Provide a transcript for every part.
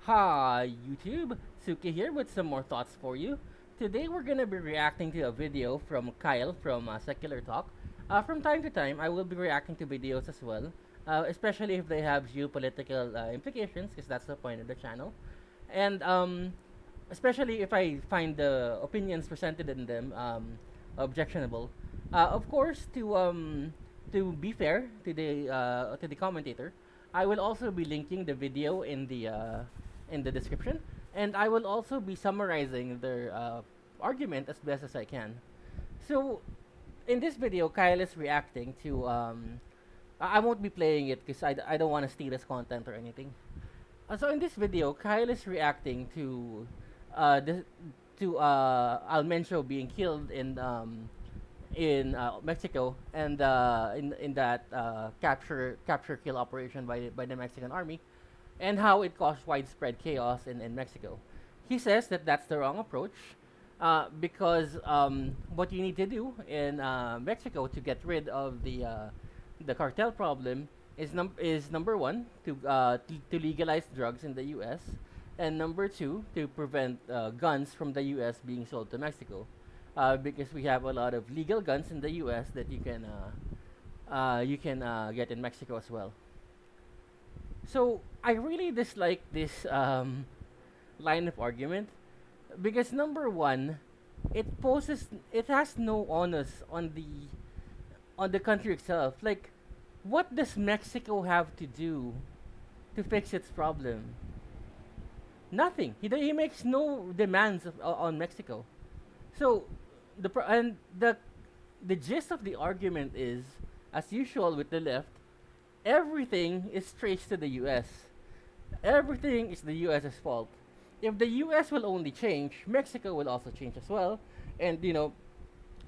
Hi YouTube, Suki here with some more thoughts for you. Today we're gonna be reacting to a video from Kyle from Secular Talk. From time to time, I will be reacting to videos as well, especially if they have geopolitical implications, because that's the point of the channel. And especially if I find the opinions presented in them objectionable. Of course, to be fair to the commentator, I will also be linking the video in the description, and I will also be summarizing their argument as best as I can. So, in this video, Kyle is reacting to. I won't be playing it because I don't want to steal his content or anything. So in this video, Kyle is reacting to the Almencho being killed in Mexico, and in that capture kill operation by the Mexican army, and how it caused widespread chaos in Mexico. He says that that's the wrong approach, because what you need to do in Mexico to get rid of the cartel problem is number one to legalize drugs in the U.S., and number two to prevent guns from the U.S. being sold to Mexico, because we have a lot of legal guns in the U.S. that you can get in Mexico as well. So I really dislike this line of argument because number one, it has no onus on the country itself. Like, what does Mexico have to do to fix its problem? Nothing. He makes no demands on Mexico. So and the gist of the argument is, as usual with the left, everything is traced to the U.S. Everything is the U.S.'s fault. If the U.S. will only change, Mexico will also change as well. And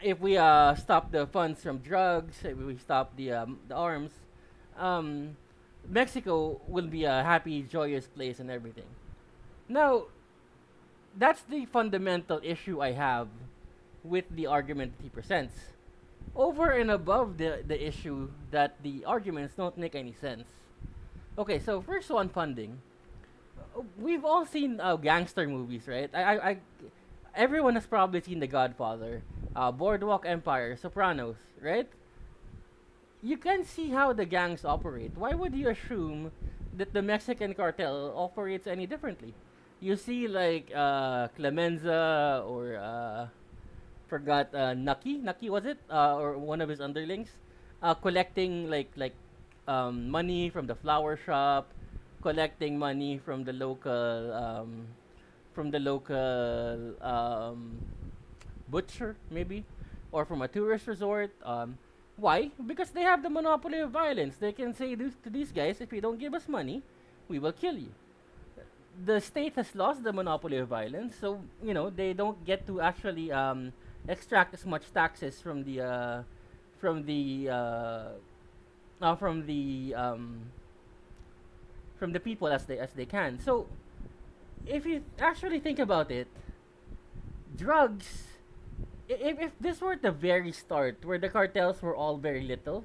if we stop the funds from drugs, if we stop the arms, um, Mexico will be a happy, joyous place and everything. Now, that's the fundamental issue I have with the argument that he presents. Over and above the issue that the arguments don't make any sense. Okay, so first one, funding. We've all seen gangster movies, right? Everyone has probably seen The Godfather, Boardwalk Empire, Sopranos, right? You can see how the gangs operate. Why would you assume that the Mexican cartel operates any differently? You see, like Clemenza or forgot Nucky, was it, or one of his underlings, collecting money from the flower shop, collecting money from the local butcher maybe, or from a tourist resort. Why? Because they have the monopoly of violence. They can say this to these guys: if you don't give us money, we will kill you. The state has lost the monopoly of violence, so they don't get to actually extract as much taxes from the uh, from the people as they can. So if you actually think about it, drugs. If this were the very start, where the cartels were all very little,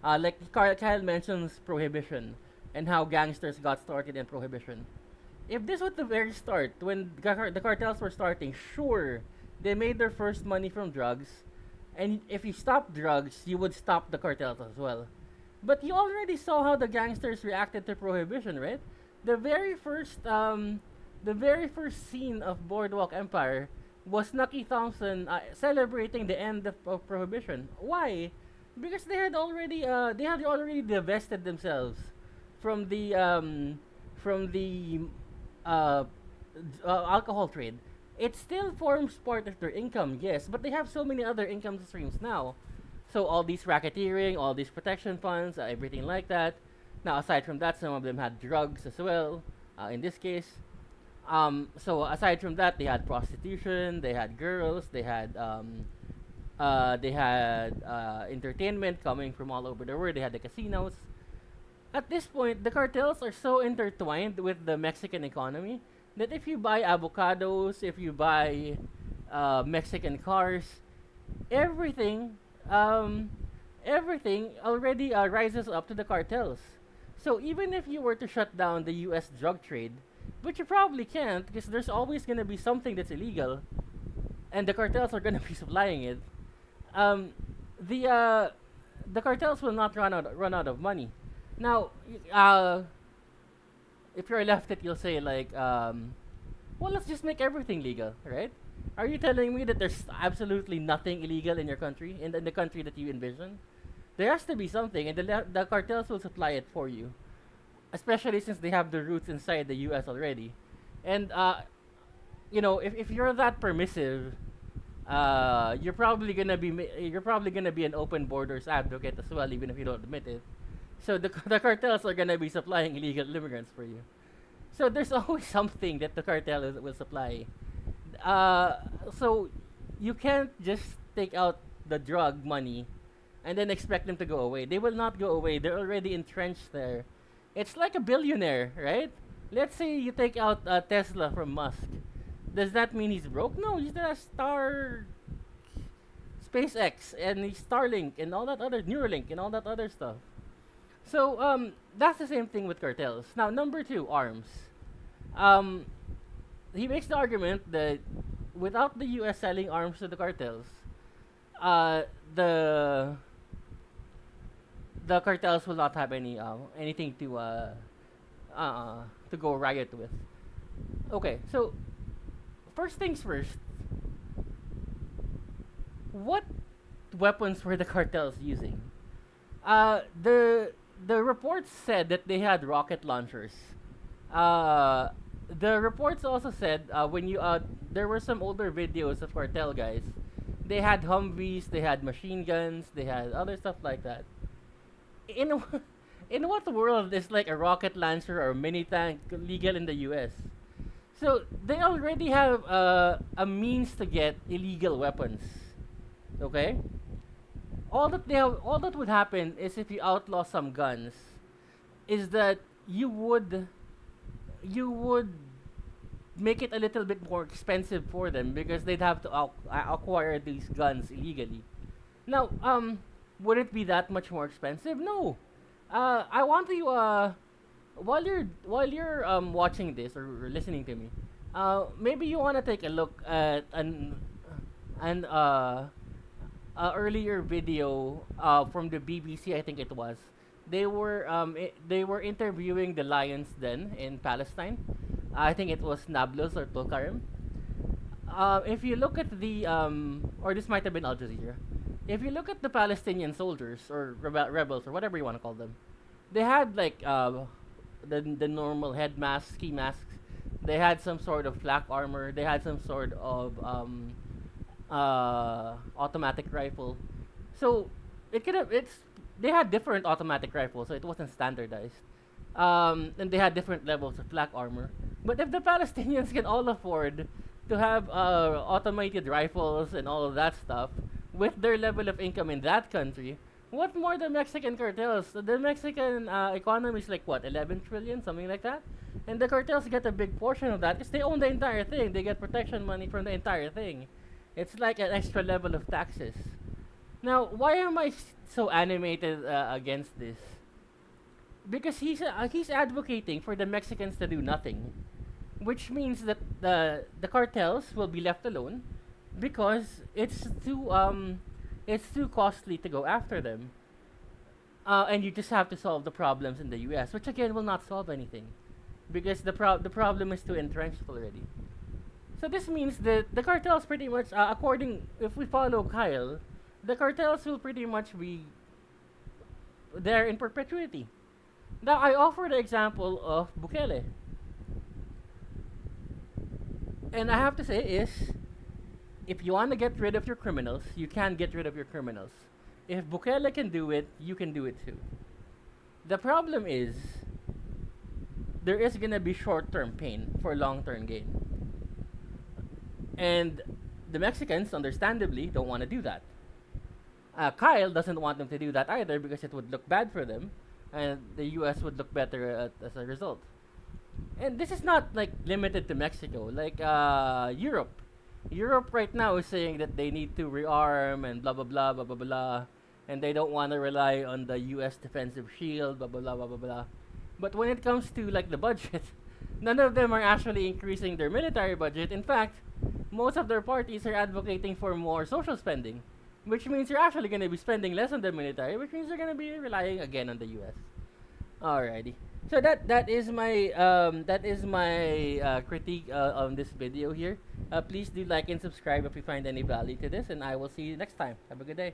like Kyle mentions prohibition and how gangsters got started in prohibition. If this was the very start, when the cartels were starting, sure, they made their first money from drugs, and if you stop drugs, you would stop the cartels as well. But you already saw how the gangsters reacted to prohibition, right? The very first, the very first scene of Boardwalk Empire was Nucky Thompson celebrating the end of prohibition. Why? Because they had already divested themselves from the uh, alcohol trade. It still forms part of their income, yes, but they have so many other income streams now. So all these racketeering, all these protection funds, everything like that. Now, aside from that, some of them had drugs as well. In this case, so aside from that, they had prostitution, they had girls, they had entertainment coming from all over the world. They had the casinos. At this point, the cartels are so intertwined with the Mexican economy that if you buy avocados, if you buy Mexican cars, everything, um, everything already rises up to the cartels. So even if you were to shut down the U.S. drug trade, but you probably can't because there's always gonna be something that's illegal, and the cartels are gonna be supplying it. Um, the uh, the cartels will not run out of money. Now, if you're left it, you'll say like, well, let's just make everything legal, right? Are you telling me that there's absolutely nothing illegal in your country, in the country that you envision? There has to be something, and the cartels will supply it for you, especially since they have the roots inside the U.S. already. And if you're that permissive, you're probably gonna be an open borders advocate as well, even if you don't admit it. So the cartels are gonna be supplying illegal immigrants for you. So there's always something that the will supply. Uh, so you can't just take out the drug money and then expect them to go away. They will not go away. They're already entrenched there. It's like a billionaire, right? Let's say you take out Tesla from Musk. Does that mean he's broke? No, he's the star SpaceX and he's Starlink and all that other Neuralink and all that other stuff. So that's the same thing with cartels. Now, number two, arms. Um, he makes the argument that without the U.S. selling arms to the cartels, uh, the the cartels will not have anything to go riot with. Okay, so first things first, what weapons were the cartels using? The reports said that they had rocket launchers. Uh, the reports also said when you there were some older videos of cartel guys. They had Humvees, they had machine guns, they had other stuff like that. In in what world is like a rocket launcher or a mini tank legal in the U.S.? So they already have a means to get illegal weapons. Okay, all that would happen is if you outlaw some guns, is that you would make it a little bit more expensive for them because they'd have to acquire these guns illegally. Now, would it be that much more expensive? No. I want to while you're watching this or listening to me, maybe you want to take a look at an earlier video from the BBC. I think it was. They were interviewing the lions then in Palestine. I think it was Nablus or Tulkarem. If you look at or this might have been Al Jazeera. If you look at the Palestinian soldiers or rebels or whatever you want to call them, they had like the normal head masks, ski masks. They had some sort of flak armor. They had some sort of automatic rifle. So it's they had different automatic rifles, so it wasn't standardized. And they had different levels of flak armor. But if the Palestinians can all afford to have automated rifles and all of that stuff with their level of income in that country, what more the Mexican cartels? The Mexican economy is like what, 11 trillion, something like that, and the cartels get a big portion of that because they own the entire thing. They get protection money from the entire thing. It's like an extra level of taxes. Now, why am I so animated against this? Because he's advocating for the Mexicans to do nothing, which means that the cartels will be left alone because it's too costly to go after them, and you just have to solve the problems in the U.S., which again will not solve anything because the problem is too entrenched already. So this means that the cartels pretty much, if we follow Kyle, the cartels will pretty much be there in perpetuity. Now, I offer the example of Bukele. And I have to say is, if you want to get rid of your criminals, you can get rid of your criminals. If Bukele can do it, you can do it too. The problem is, there is going to be short-term pain for long-term gain. And the Mexicans, understandably, don't want to do that. Kyle doesn't want them to do that either because it would look bad for them, and the U.S. would look better as a result. And this is not like limited to Mexico. Like Europe, Europe right now is saying that they need to rearm and blah blah blah blah blah blah, and they don't want to rely on the U.S. defensive shield, blah blah blah blah blah blah. But when it comes to like the budget, None of them are actually increasing their military budget. In fact, most of their parties are advocating for more social spending, which means you're actually going to be spending less on the military, which means you're going to be relying again on the U.S. Alrighty. So that is my critique on this video here. Please do like and subscribe if you find any value to this, and I will see you next time. Have a good day.